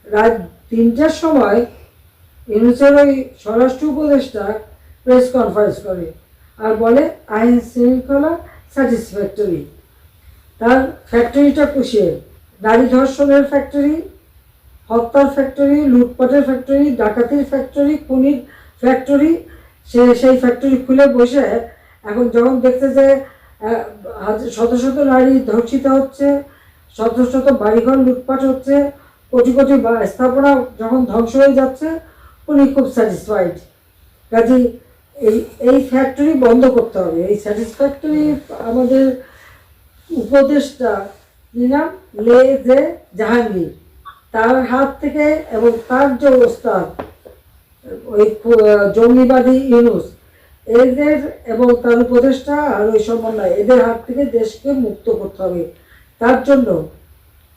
রাত ৩টার সময় ইউনুসের ওই স্বরাষ্ট্র উপদেষ্টা প্রেস কনফারেন্স করে আর বলে আইন শৃঙ্খলা স্যাটিসফ্যাক্টরি। তার ফ্যাক্টরিটা পুষিয়ে নারী ধর্ষণের ফ্যাক্টরি, হত্যার ফ্যাক্টরি, লুটপাটের ফ্যাক্টরি, ডাকাতির ফ্যাক্টরি, খুনির ফ্যাক্টরি। সে সেই ফ্যাক্টরি খুলে বসে এখন যখন দেখতে যে শত শত নারী ধর্ষিত হচ্ছে, শত শত বাড়িঘর লুটপাট হচ্ছে, কোটি কোটি স্থাপনা যখন ধ্বংস হয়ে যাচ্ছে, উনি খুব স্যাটিসফাইড। কাজে এই এই ফ্যাক্টরি বন্ধ করতে হবে। এই স্যাটিসফ্যাক্টরি আমাদের উপদেশটা নিলাম লে জে জাহাঙ্গীর, তার হাত থেকে এবং তার যে ওস্তাদ ওই জঙ্গিবাদী ইউনুস, এদের এবং তার উপদেষ্টা আর ওই সমন্বয়, এদের হাত থেকে দেশকে মুক্ত করতে হবে। তার জন্য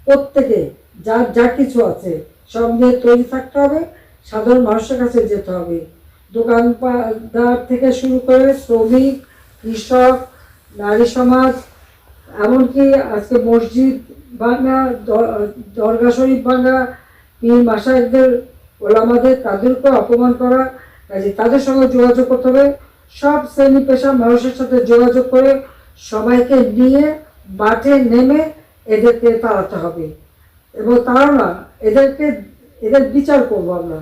প্রত্যেকে যার যা কিছু আছে সব নিয়ে তৈরি থাকতে হবে, সাধারণ মানুষের কাছে যেতে হবে। দোকানদার থেকে শুরু করে শ্রমিক, কৃষক, নারী সমাজ, এমনকি আজকে মসজিদ ভাঙা, দরগা শরীফ ভাঙা, পীর মাসায়েকদের, ওলামাদের, তাদেরকে অপমান করা, কাজে তাদের সঙ্গে যোগাযোগ করতে হবে। সব শ্রেণী পেশা মানুষের সাথে যোগাযোগ করে সবাইকে নিয়ে মাঠে নেমে এদেরকে তাড়াতে হবে। এবং তারাও না, এদের বিচার করবো আমরা,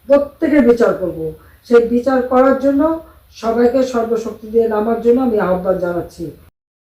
প্রত্যেকের বিচার করব। সেই বিচার করার জন্য সবাইকে সর্বশক্তি দিয়ে নামার জন্য আমি আহ্বান জানাচ্ছি।